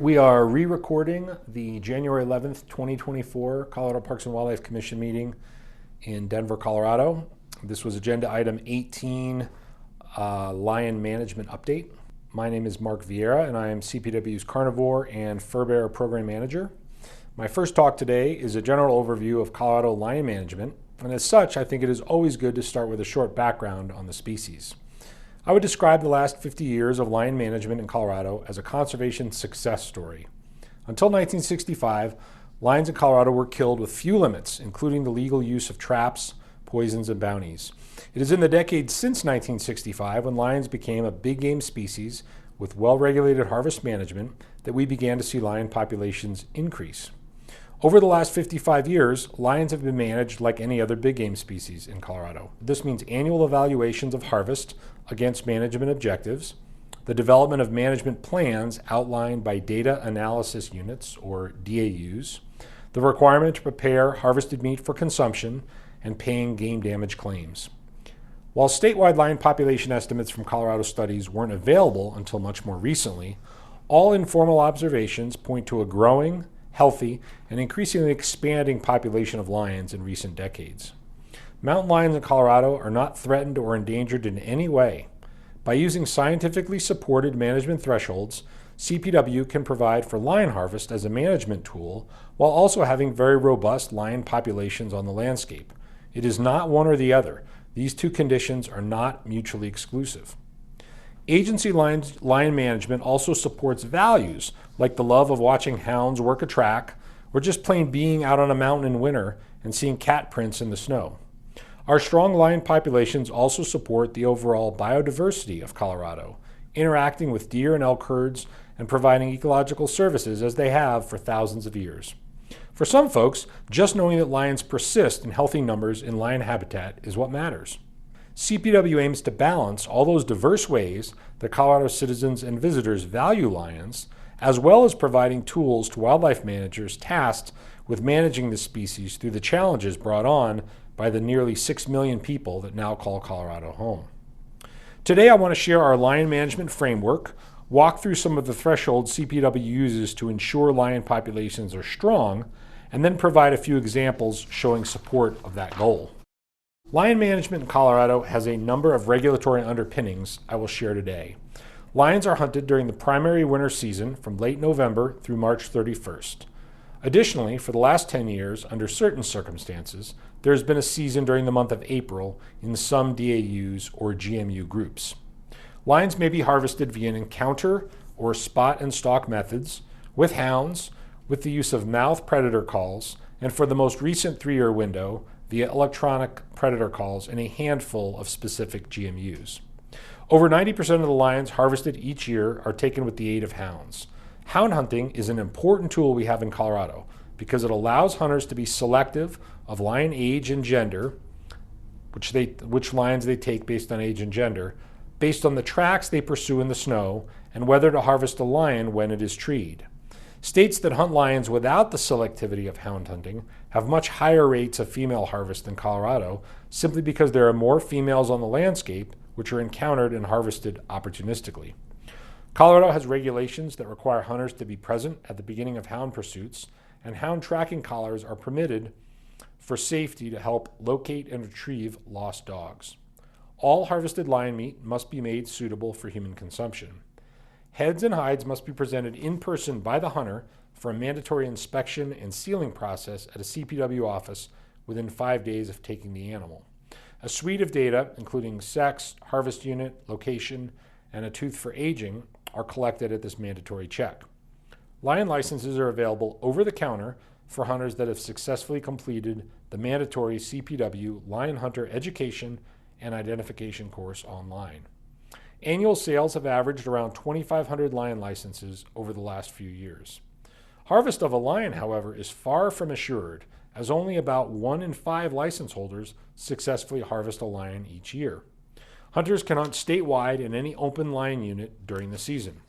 We are re-recording the January 11th, 2024 Colorado Parks and Wildlife Commission meeting in Denver, Colorado. This was agenda item 18, lion management update. My name is Mark Vieira and I am CPW's Carnivore and Furbearer program manager. My first talk today is a general overview of Colorado lion management, and as such, I think it is always good to start with a short background on the species. I would describe the last 50 years of lion management in Colorado as a conservation success story. Until 1965, lions in Colorado were killed with few limits, including the legal use of traps, poisons, and bounties. It is in the decades since 1965, when lions became a big game species with well-regulated harvest management, that we began to see lion populations increase. Over the last 55 years, lions have been managed like any other big game species in Colorado. This means annual evaluations of harvest against management objectives, the development of management plans outlined by data analysis units, or DAUs, the requirement to prepare harvested meat for consumption, and paying game damage claims. While statewide lion population estimates from Colorado studies weren't available until much more recently, all informal observations point to a growing, healthy, and increasingly expanding population of lions in recent decades. Mountain lions in Colorado are not threatened or endangered in any way. By using scientifically supported management thresholds, CPW can provide for lion harvest as a management tool while also having very robust lion populations on the landscape. It is not one or the other. These two conditions are not mutually exclusive. Agency lion management also supports values like the love of watching hounds work a track, or just plain being out on a mountain in winter and seeing cat prints in the snow. Our strong lion populations also support the overall biodiversity of Colorado, interacting with deer and elk herds and providing ecological services as they have for thousands of years. For some folks, just knowing that lions persist in healthy numbers in lion habitat is what matters. CPW aims to balance all those diverse ways that Colorado citizens and visitors value lions, as well as providing tools to wildlife managers tasked with managing the species through the challenges brought on by the nearly 6 million people that now call Colorado home. Today I want to share our lion management framework, walk through some of the thresholds CPW uses to ensure lion populations are strong, and then provide a few examples showing support of that goal. Lion management in Colorado has a number of regulatory underpinnings I will share today. Lions are hunted during the primary winter season from late November through March 31st. Additionally, for the last 10 years, under certain circumstances, there has been a season during the month of April in some DAUs or GMU groups. Lions may be harvested via an encounter or spot and stalk methods, with hounds, with the use of mouth predator calls, and for the most recent 3-year window, via electronic predator calls in a handful of specific GMUs. Over 90% of the lions harvested each year are taken with the aid of hounds. Hound hunting is an important tool we have in Colorado because it allows hunters to be selective of lion age and gender, which lions they take based on age and gender, based on the tracks they pursue in the snow, and whether to harvest a lion when it is treed. States that hunt lions without the selectivity of hound hunting have much higher rates of female harvest than Colorado, simply because there are more females on the landscape which are encountered and harvested opportunistically. Colorado has regulations that require hunters to be present at the beginning of hound pursuits, and hound tracking collars are permitted for safety to help locate and retrieve lost dogs. All harvested lion meat must be made suitable for human consumption. Heads and hides must be presented in person by the hunter for a mandatory inspection and sealing process at a CPW office within 5 days of taking the animal. A suite of data, including sex, harvest unit, location, and a tooth for aging, are collected at this mandatory check. Lion licenses are available over the counter for hunters that have successfully completed the mandatory CPW Lion Hunter Education and Identification course online. Annual sales have averaged around 2,500 lion licenses over the last few years. Harvest of a lion, however, is far from assured, as only about 1 in 5 license holders successfully harvest a lion each year. Hunters can hunt statewide in any open lion unit during the season.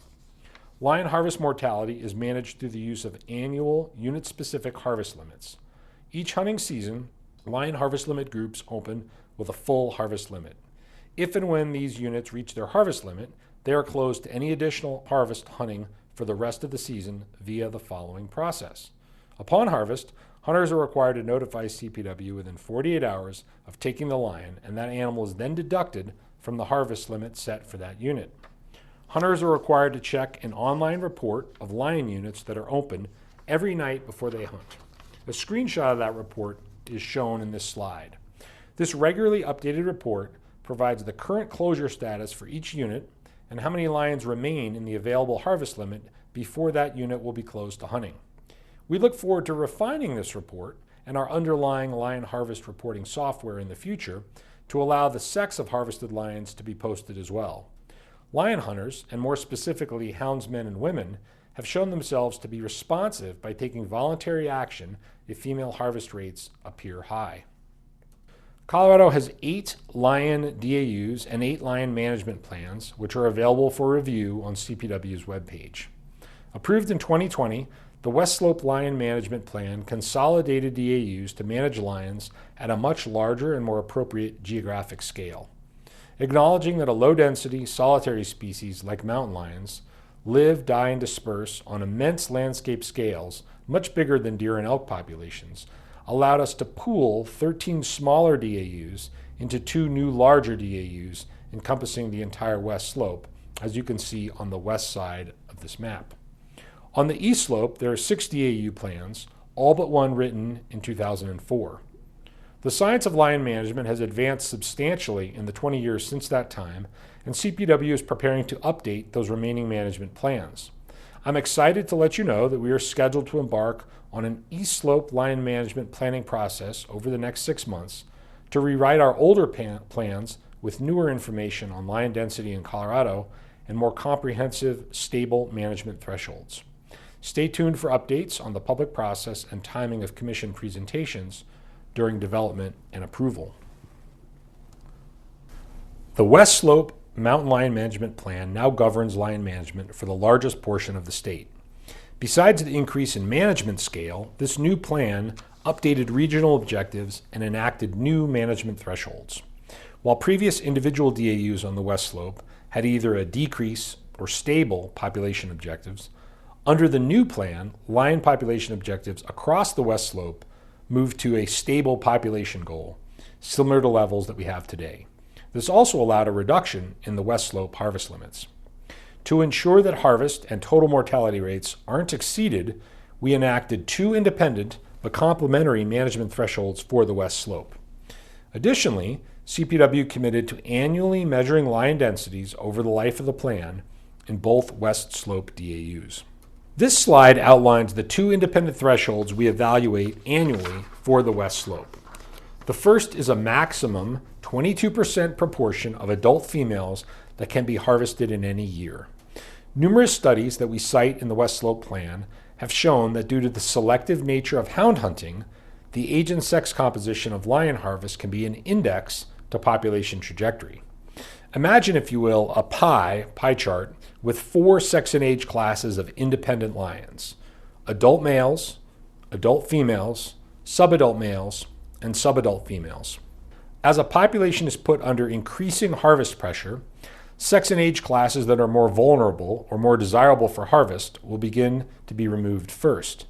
Lion harvest mortality is managed through the use of annual unit-specific harvest limits. Each hunting season, lion harvest limit groups open with a full harvest limit. If and when these units reach their harvest limit, they are closed to any additional harvest hunting for the rest of the season via the following process. Upon harvest, hunters are required to notify CPW within 48 hours of taking the lion, and that animal is then deducted from the harvest limit set for that unit. Hunters are required to check an online report of lion units that are open every night before they hunt. A screenshot of that report is shown in this slide. This regularly updated report provides the current closure status for each unit and how many lions remain in the available harvest limit before that unit will be closed to hunting. We look forward to refining this report and our underlying lion harvest reporting software in the future to allow the sex of harvested lions to be posted as well. Lion hunters, and more specifically houndsmen and women, have shown themselves to be responsive by taking voluntary action if female harvest rates appear high. Colorado has 8 lion DAUs and 8 lion management plans, which are available for review on CPW's webpage. Approved in 2020, the West Slope Lion Management Plan consolidated DAUs to manage lions at a much larger and more appropriate geographic scale. Acknowledging that a low-density, solitary species like mountain lions live, die, and disperse on immense landscape scales, much bigger than deer and elk populations, allowed us to pool 13 smaller DAUs into 2 new larger DAUs encompassing the entire West Slope, as you can see on the west side of this map. On the East Slope, there are 6 DAU plans, all but one written in 2004. The science of lion management has advanced substantially in the 20 years since that time, and CPW is preparing to update those remaining management plans. I'm excited to let you know that we are scheduled to embark on an East Slope lion management planning process over the next 6 months to rewrite our older plans with newer information on lion density in Colorado and more comprehensive, stable management thresholds. Stay tuned for updates on the public process and timing of commission presentations during development and approval. The West Slope Mountain Lion Management Plan now governs lion management for the largest portion of the state. Besides the increase in management scale, this new plan updated regional objectives and enacted new management thresholds. While previous individual DAUs on the West Slope had either a decrease or stable population objectives, under the new plan, lion population objectives across the West Slope moved to a stable population goal, similar to levels that we have today. This also allowed a reduction in the West Slope harvest limits. To ensure that harvest and total mortality rates aren't exceeded, we enacted 2 independent but complementary management thresholds for the West Slope. Additionally, CPW committed to annually measuring lion densities over the life of the plan in both West Slope DAUs. This slide outlines the 2 independent thresholds we evaluate annually for the West Slope. The first is a maximum 22% proportion of adult females that can be harvested in any year. Numerous studies that we cite in the West Slope Plan have shown that due to the selective nature of hound hunting, the age and sex composition of lion harvest can be an index to population trajectory. Imagine, if you will, a pie chart with 4 sex and age classes of independent lions: adult males, adult females, subadult males, and subadult females. As a population is put under increasing harvest pressure, sex and age classes that are more vulnerable or more desirable for harvest will begin to be removed first.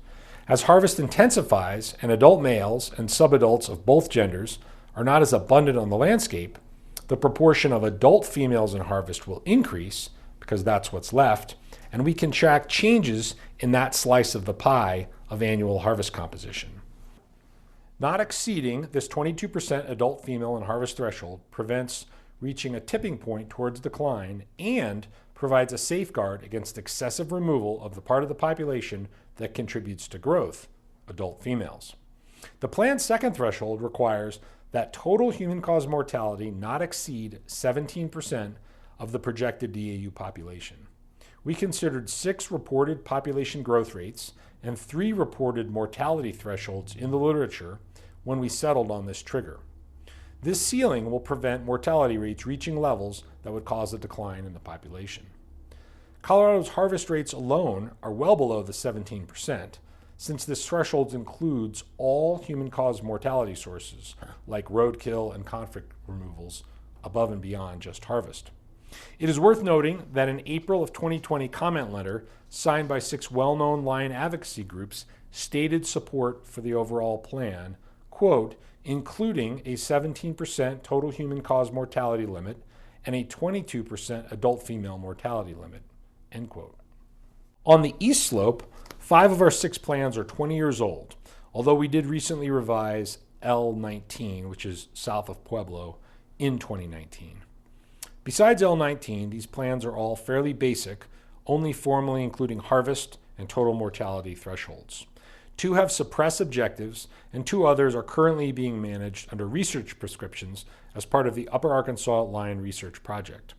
As harvest intensifies and adult males and subadults of both genders are not as abundant on the landscape, the proportion of adult females in harvest will increase because that's what's left, and we can track changes in that slice of the pie of annual harvest composition. Not exceeding this 22% adult female in harvest threshold prevents reaching a tipping point towards decline and provides a safeguard against excessive removal of the part of the population that contributes to growth, adult females. The plan's second threshold requires that total human-caused mortality not exceed 17% of the projected DAU population. We considered 6 reported population growth rates and 3 reported mortality thresholds in the literature when we settled on this trigger. This ceiling will prevent mortality rates reaching levels that would cause a decline in the population. Colorado's harvest rates alone are well below the 17%, since this threshold includes all human-caused mortality sources, like roadkill and conflict removals, above and beyond just harvest. It is worth noting that an April of 2020 comment letter signed by 6 well-known lion advocacy groups stated support for the overall plan, quote, including a 17% total human cause mortality limit and a 22% adult female mortality limit, end quote. On the east slope, 5 of our 6 plans are 20 years old, although we did recently revise L19, which is south of Pueblo, in 2019. Besides L19, these plans are all fairly basic, only formally including harvest and total mortality thresholds. 2 have suppress objectives, and 2 others are currently being managed under research prescriptions as part of the Upper Arkansas Lion Research Project.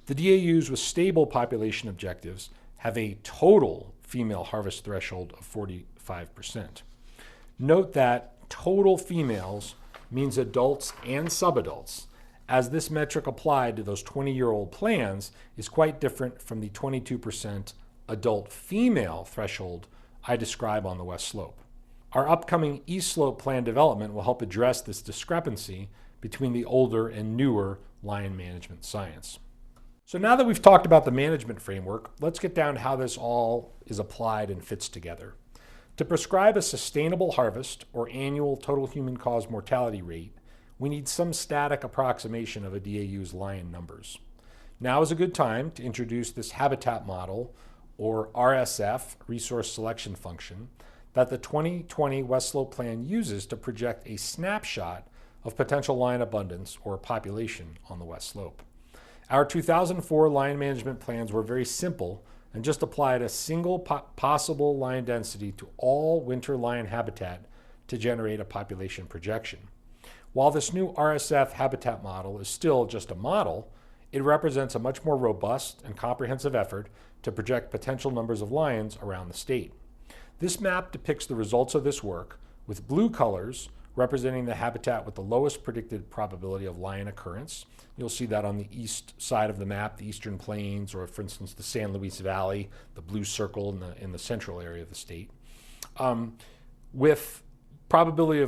The DAUs with stable population objectives have a total female harvest threshold of 45%. Note that total females means adults and subadults, as this metric applied to those 20-year-old plans is quite different from the 22% adult female threshold I describe on the west slope. Our upcoming east slope plan development will help address this discrepancy between the older and newer lion management science. So now that we've talked about the management framework, let's get down to how this all is applied and fits together. To prescribe a sustainable harvest or annual total human cause mortality rate, we need some static approximation of a DAU's lion numbers. Now is a good time to introduce this habitat model, or RSF, resource selection function, that the 2020 West Slope Plan uses to project a snapshot of potential lion abundance or population on the West Slope. Our 2004 lion management plans were very simple and just applied a single possible lion density to all winter lion habitat to generate a population projection. While this new RSF habitat model is still just a model, it represents a much more robust and comprehensive effort to project potential numbers of lions around the state. This map depicts the results of this work, with blue colors representing the habitat with the lowest predicted probability of lion occurrence. You'll see that on the east side of the map, the eastern plains, or for instance, the San Luis Valley, the blue circle in the central area of the state. With probability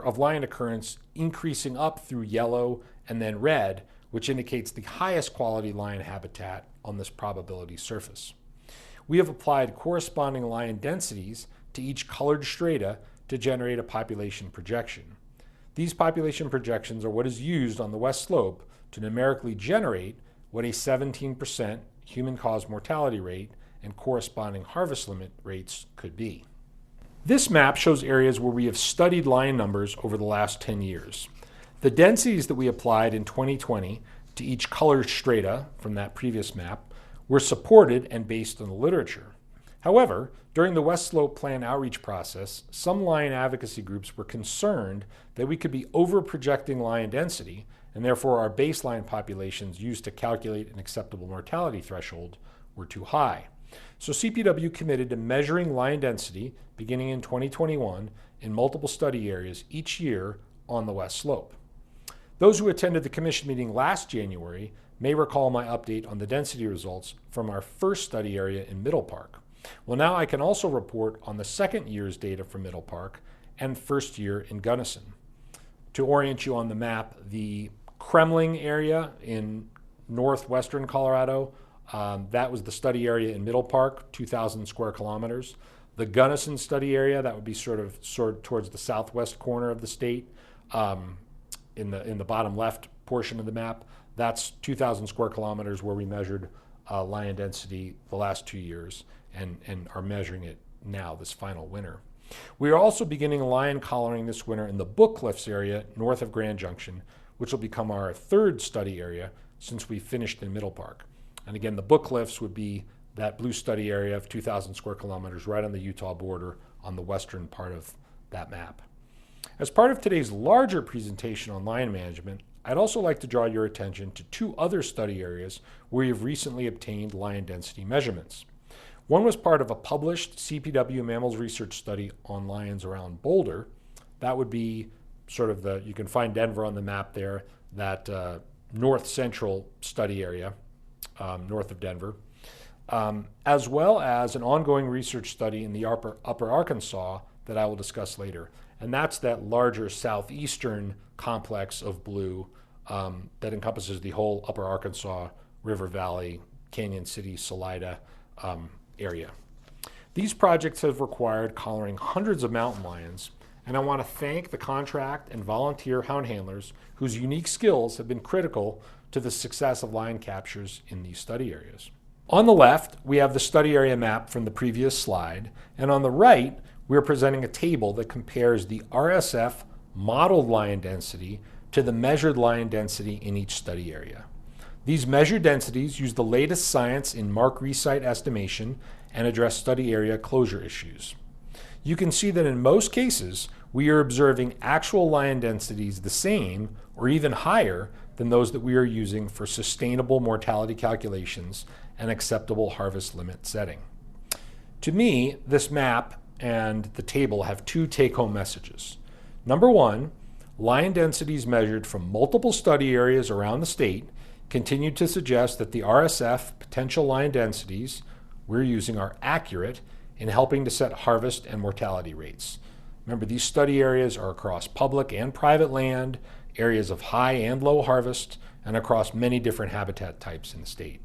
of lion occurrence increasing up through yellow and then red, which indicates the highest quality lion habitat on this probability surface. We have applied corresponding lion densities to each colored strata to generate a population projection. These population projections are what is used on the west slope to numerically generate what a 17% human cause mortality rate and corresponding harvest limit rates could be. This map shows areas where we have studied lion numbers over the last 10 years. The densities that we applied in 2020 to each colored strata from that previous map were supported and based on the literature. However, during the West Slope Plan outreach process, some lion advocacy groups were concerned that we could be over-projecting lion density, and therefore our baseline populations used to calculate an acceptable mortality threshold were too high. So CPW committed to measuring lion density beginning in 2021 in multiple study areas each year on the West Slope. Those who attended the commission meeting last January may recall my update on the density results from our first study area in Middle Park. Well, now I can also report on the second year's data from Middle Park and first year in Gunnison. To orient you on the map, the Kremling area in northwestern Colorado, that was the study area in Middle Park, 2,000 square kilometers. The Gunnison study area, that would be sort of towards the southwest corner of the state, in the bottom left portion of the map. That's 2,000 square kilometers where we measured lion density the last 2 years and are measuring it now this final winter. We are also beginning lion collaring this winter in the Book Cliffs area north of Grand Junction, which will become our third study area since we finished in Middle Park. And again, the Book Cliffs would be that blue study area of 2,000 square kilometers right on the Utah border on the western part of that map. As part of today's larger presentation on lion management, I'd also like to draw your attention to 2 other study areas where we have recently obtained lion density measurements. One was part of a published CPW mammals research study on lions around Boulder. That would be sort of you can find Denver on the map there, that north central study area, north of Denver, as well as an ongoing research study in the upper Arkansas that I will discuss later. And that's that larger southeastern complex of blue that encompasses the whole upper Arkansas River Valley, Canyon City, Salida area. These projects have required collaring hundreds of mountain lions, and I want to thank the contract and volunteer hound handlers whose unique skills have been critical to the success of lion captures in these study areas. On the left, we have the study area map from the previous slide, and on the right, we're presenting a table that compares the RSF modeled lion density to the measured lion density in each study area. These measured densities use the latest science in mark resite estimation and address study area closure issues. You can see that in most cases, we are observing actual lion densities the same or even higher than those that we are using for sustainable mortality calculations and acceptable harvest limit setting. To me, this map and the table have two take-home messages. Number one, lion densities measured from multiple study areas around the state continue to suggest that the RSF potential lion densities we're using are accurate in helping to set harvest and mortality rates. Remember, these study areas are across public and private land, areas of high and low harvest, and across many different habitat types in the state.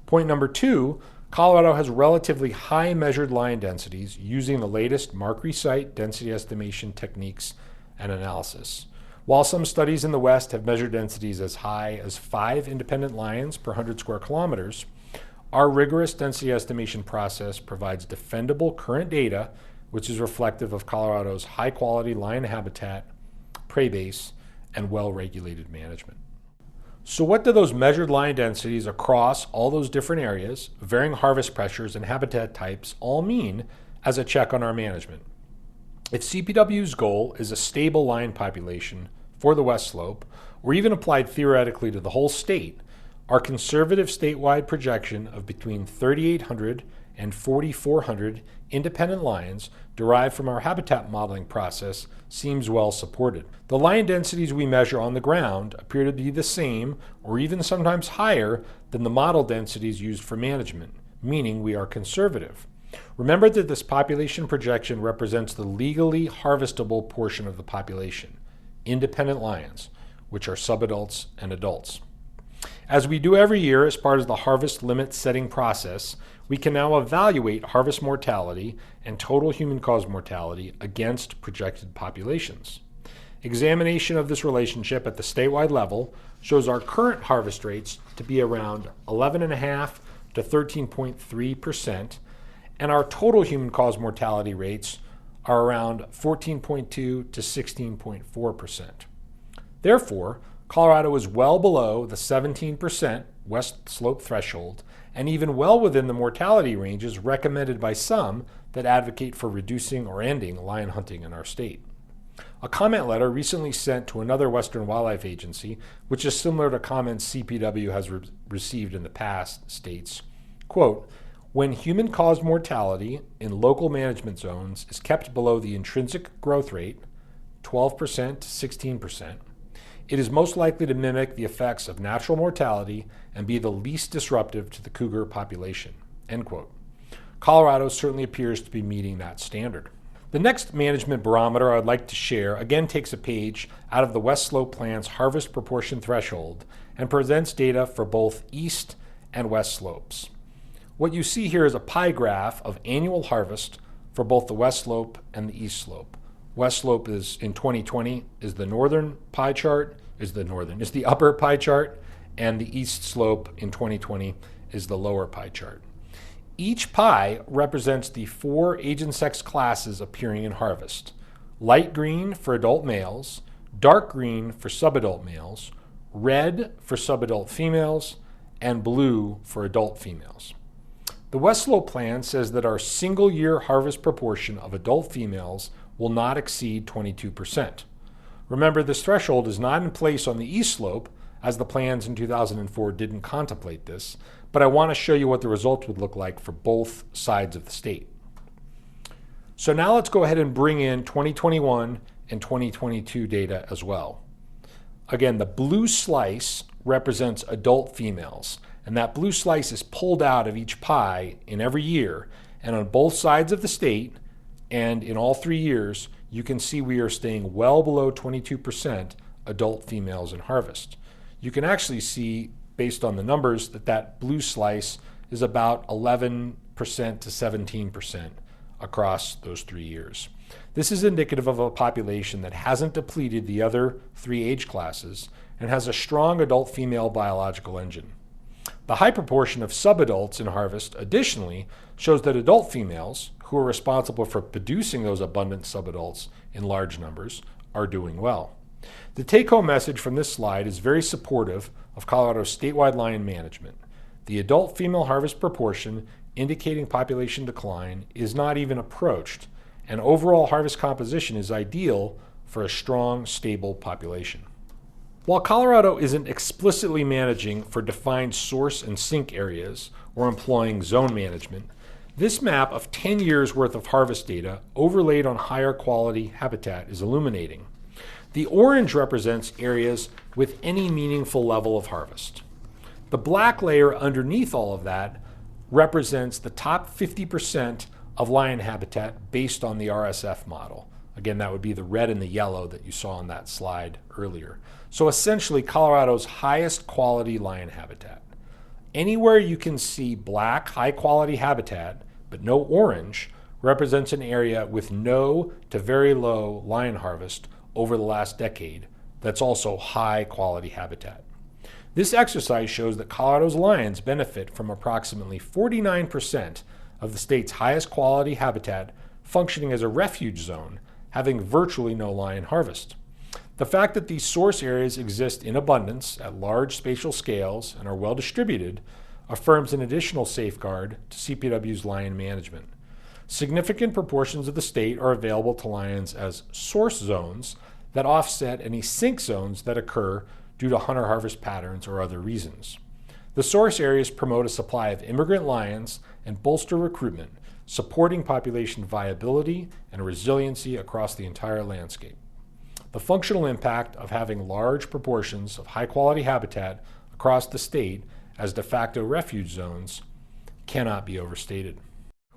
Point number two, Colorado has relatively high measured lion densities using the latest mark resite density estimation techniques and analysis. While some studies in the West have measured densities as high as 5 independent lions per 100 square kilometers, our rigorous density estimation process provides defendable current data, which is reflective of Colorado's high-quality lion habitat, prey base, and well-regulated management. So what do those measured lion densities across all those different areas, varying harvest pressures, and habitat types all mean as a check on our management? If CPW's goal is a stable lion population for the West Slope, or even applied theoretically to the whole state, our conservative statewide projection of between 3,800 and 4,400 independent lions derived from our habitat modeling process seems well supported. The lion densities we measure on the ground appear to be the same or even sometimes higher than the model densities used for management, meaning we are conservative. Remember that this population projection represents the legally harvestable portion of the population, independent lions, which are subadults and adults. As we do every year as part of the harvest limit setting process, we can now evaluate harvest mortality and total human-caused mortality against projected populations. Examination of this relationship at the statewide level shows our current harvest rates to be around 11.5 to 13.3%, and our total human-caused mortality rates are around 14.2 to 16.4%. Therefore, Colorado is well below the 17% West Slope threshold and even well within the mortality ranges recommended by some that advocate for reducing or ending lion hunting in our state. A comment letter recently sent to another Western wildlife agency, which is similar to comments CPW has received in the past, states, quote, "When human-caused mortality in local management zones is kept below the intrinsic growth rate, 12% to 16%, it is most likely to mimic the effects of natural mortality and be the least disruptive to the cougar population," end quote. Colorado certainly appears to be meeting that standard. The next management barometer I'd like to share again takes a page out of the West Slope Plan's harvest proportion threshold and presents data for both east and west slopes. What you see here is a pie graph of annual harvest for both the West Slope and the East Slope. West Slope is in 2020 is the northern pie chart, is the upper pie chart, and the East Slope in 2020 is the lower pie chart. Each pie represents the 4 age and sex classes appearing in harvest: light green for adult males, dark green for subadult males, red for subadult females, and blue for adult females. The West Slope Plan says that our single-year harvest proportion of adult females will not exceed 22%. Remember, this threshold is not in place on the East Slope, as the plans in 2004 didn't contemplate this, but I want to show you what the results would look like for both sides of the state. So now let's go ahead and bring in 2021 and 2022 data as well. Again, the blue slice represents adult females, and that blue slice is pulled out of each pie in every year, and on both sides of the state, and in all 3 years, you can see we are staying well below 22% adult females in harvest. You can actually see based on the numbers, that blue slice is about 11% to 17% across those 3 years. This is indicative of a population that hasn't depleted the other 3 age classes and has a strong adult female biological engine. The high proportion of subadults in harvest additionally shows that adult females, who are responsible for producing those abundant subadults in large numbers, are doing well. The take-home message from this slide is very supportive of Colorado's statewide lion management. The adult female harvest proportion indicating population decline is not even approached, and overall harvest composition is ideal for a strong, stable population. While Colorado isn't explicitly managing for defined source and sink areas or employing zone management, this map of 10 years worth of harvest data overlaid on higher quality habitat is illuminating. The orange represents areas with any meaningful level of harvest. The black layer underneath all of that represents the top 50% of lion habitat based on the RSF model. Again, that would be the red and the yellow that you saw on that slide earlier. So essentially, Colorado's highest quality lion habitat. Anywhere you can see black, high quality habitat, but no orange, represents an area with no to very low lion harvest over the last decade that's also high quality habitat. This exercise shows that Colorado's lions benefit from approximately 49% of the state's highest quality habitat functioning as a refuge zone, having virtually no lion harvest. The fact that these source areas exist in abundance at large spatial scales and are well distributed affirms an additional safeguard to CPW's lion management. Significant proportions of the state are available to lions as source zones that offset any sink zones that occur due to hunter-harvest patterns or other reasons. The source areas promote a supply of immigrant lions and bolster recruitment, supporting population viability and resiliency across the entire landscape. The functional impact of having large proportions of high-quality habitat across the state as de facto refuge zones cannot be overstated.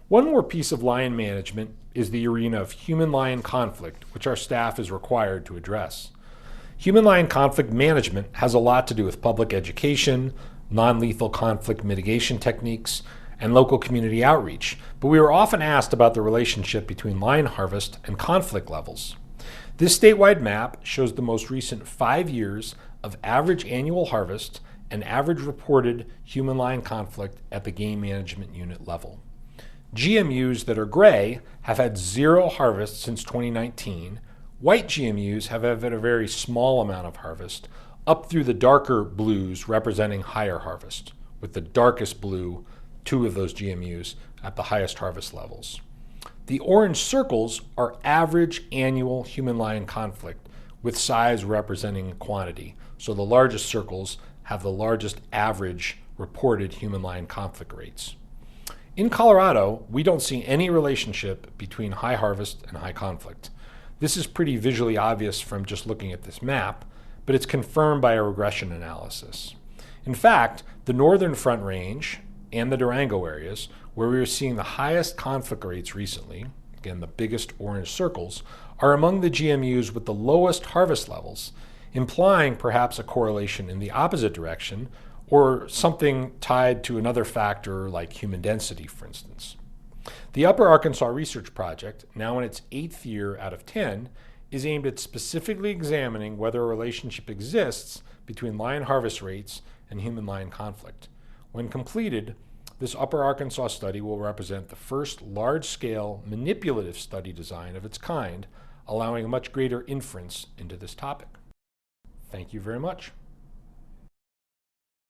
One more piece of lion management is the arena of human-lion conflict, which our staff is required to address. Human-lion conflict management has a lot to do with public education, non-lethal conflict mitigation techniques, and local community outreach, but we are often asked about the relationship between lion harvest and conflict levels. This statewide map shows the most recent 5 years of average annual harvest and average reported human-lion conflict at the game management unit level. GMUs that are gray have had 0 harvest since 2019. White GMUs have had a very small amount of harvest, up through the darker blues representing higher harvest, with the darkest blue, 2 of those GMUs, at the highest harvest levels. The orange circles are average annual human-lion conflict, with size representing quantity. So the largest circles have the largest average reported human-lion conflict rates. In Colorado, we don't see any relationship between high harvest and high conflict. This is pretty visually obvious from just looking at this map, but it's confirmed by a regression analysis. In fact, the northern Front Range and the Durango areas, where we are seeing the highest conflict rates recently, again the biggest orange circles, are among the GMUs with the lowest harvest levels, implying perhaps a correlation in the opposite direction, or something tied to another factor like human density, for instance. The Upper Arkansas Research Project, now in its 8th year out of 10, is aimed at specifically examining whether a relationship exists between lion harvest rates and human-lion conflict. When completed, this Upper Arkansas study will represent the first large-scale manipulative study design of its kind, allowing a much greater inference into this topic. Thank you very much.